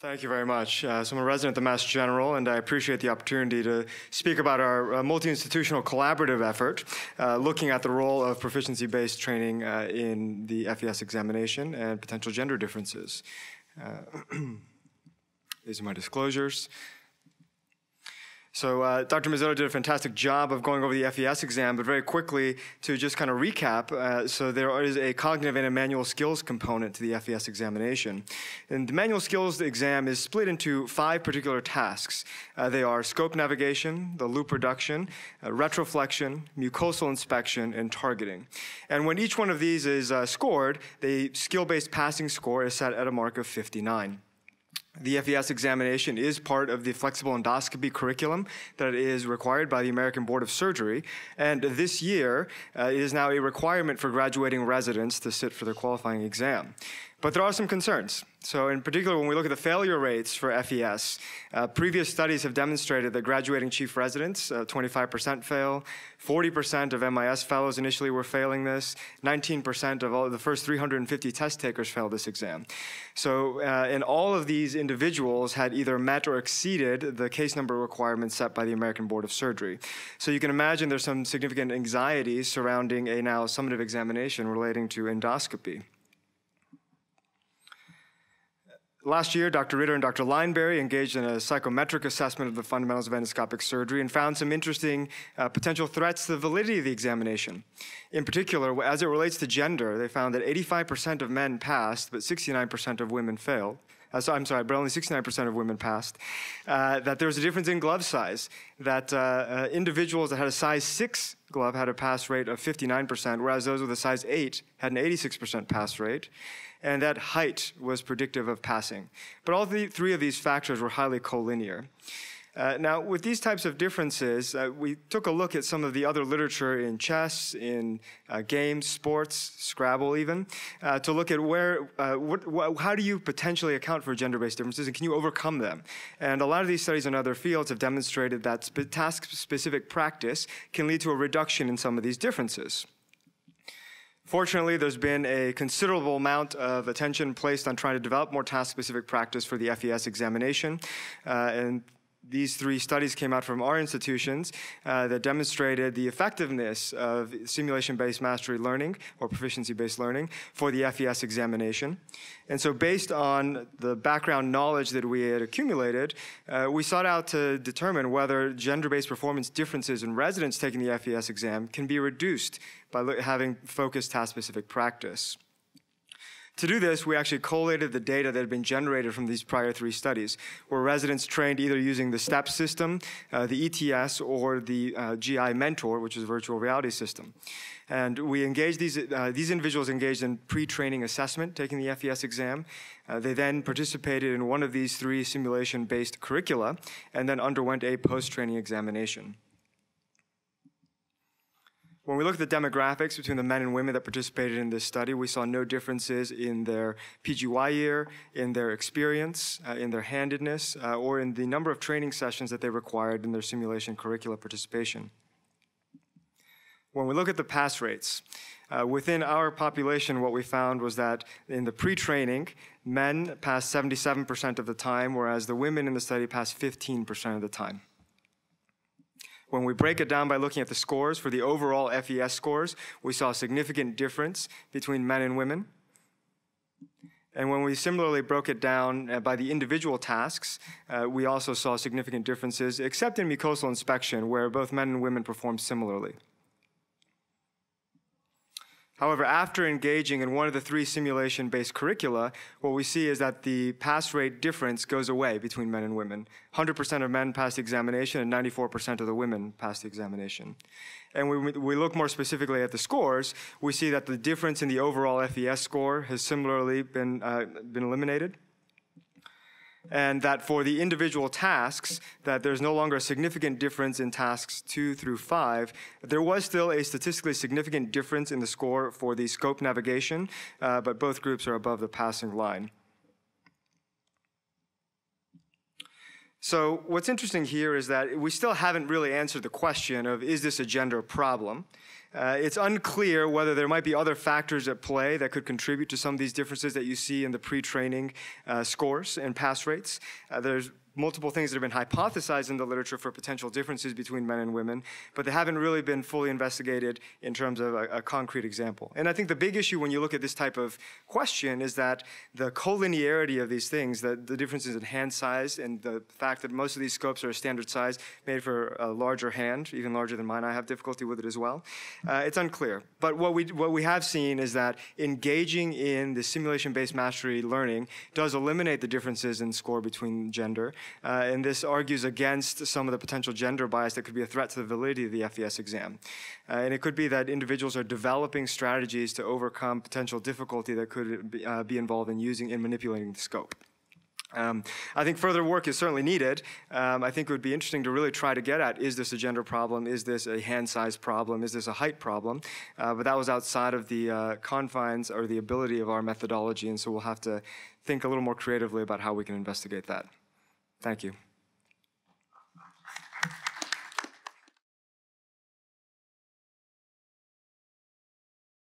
Thank you very much. So I'm a resident at the Mass General, and I appreciate the opportunity to speak about our multi-institutional collaborative effort looking at the role of proficiency-based training in the FES examination and potential gender differences. These are my disclosures. So Dr. Mazzotto did a fantastic job of going over the FES exam, but very quickly to just kind of recap, so there is a cognitive and a manual skills component to the FES examination. And the manual skills exam is split into 5 particular tasks. They are scope navigation, the loop reduction, retroflexion, mucosal inspection, and targeting. And when each one of these is scored, the skill-based passing score is set at a mark of 59. The FES examination is part of the flexible endoscopy curriculum that is required by the American Board of Surgery, and this year it is now a requirement for graduating residents to sit for their qualifying exam. But there are some concerns. So in particular, when we look at the failure rates for FES, previous studies have demonstrated that graduating chief residents, 25% fail, 40% of MIS fellows initially were failing this, 19% of all of the first 350 test takers failed this exam. So and all of these individuals had either met or exceeded the case number requirements set by the American Board of Surgery. So you can imagine there's some significant anxieties surrounding a now summative examination relating to endoscopy. Last year, Dr. Ritter and Dr. Lineberry engaged in a psychometric assessment of the fundamentals of endoscopic surgery and found some interesting potential threats to the validity of the examination. In particular, as it relates to gender, they found that 85% of men passed, but 69% of women failed. But only 69% of women passed. That there was a difference in glove size, that individuals that had a size 6 glove had a pass rate of 59%, whereas those with a size 8 had an 86% pass rate, and that height was predictive of passing. But all three of these factors were highly collinear. Now, with these types of differences, we took a look at some of the other literature in chess, in games, sports, Scrabble even, to look at how do you potentially account for gender-based differences, and can you overcome them? And a lot of these studies in other fields have demonstrated that task-specific practice can lead to a reduction in some of these differences. Fortunately, there's been a considerable amount of attention placed on trying to develop more task-specific practice for the FES examination, and these 3 studies came out from our institutions that demonstrated the effectiveness of simulation-based mastery learning or proficiency-based learning for the FES examination. And so based on the background knowledge that we had accumulated, we sought out to determine whether gender-based performance differences in residents taking the FES exam can be reduced by having focused task-specific practice. To do this, we actually collated the data that had been generated from these prior 3 studies, where residents trained either using the STEP system, the ETS, or the GI Mentor, which is a virtual reality system. And we engaged these individuals engaged in pre-training assessment, taking the FES exam. They then participated in one of these 3 simulation-based curricula, and then underwent a post-training examination. When we look at the demographics between the men and women that participated in this study, we saw no differences in their PGY year, in their experience, in their handedness, or in the number of training sessions that they required in their simulation curricula participation. When we look at the pass rates, within our population, what we found was that in the pre-training, men passed 77% of the time, whereas the women in the study passed 15% of the time. When we break it down by looking at the scores for the overall FES scores, we saw a significant difference between men and women. And when we similarly broke it down by the individual tasks, we also saw significant differences, except in mucosal inspection, where both men and women performed similarly. However, after engaging in one of the 3 simulation-based curricula, what we see is that the pass rate difference goes away between men and women. 100% of men passed the examination and 94% of the women passed the examination. And when we look more specifically at the scores, we see that the difference in the overall FES score has similarly been eliminated. And that for the individual tasks, that there's no longer a significant difference in tasks 2 through 5. There was still a statistically significant difference in the score for the scope navigation, but both groups are above the passing line. So what's interesting here is that we still haven't really answered the question of, is this a gender problem? It's unclear whether there might be other factors at play that could contribute to some of these differences that you see in the pre-training scores and pass rates. There's multiple things that have been hypothesized in the literature for potential differences between men and women, but they haven't really been fully investigated in terms of a concrete example. And I think the big issue when you look at this type of question is that the collinearity of these things, the differences in hand size and the fact that most of these scopes are a standard size made for a larger hand, even larger than mine. I have difficulty with it as well. It's unclear. But what we have seen is that engaging in the simulation-based mastery learning does eliminate the differences in score between gender. And this argues against some of the potential gender bias that could be a threat to the validity of the FES exam. And it could be that individuals are developing strategies to overcome potential difficulty that could be involved in manipulating the scope. I think further work is certainly needed. I think it would be interesting to really try to get at, is this a gender problem? Is this a hand size problem? Is this a height problem? But that was outside of the confines or the ability of our methodology, and so we'll have to think a little more creatively about how we can investigate that. Thank you.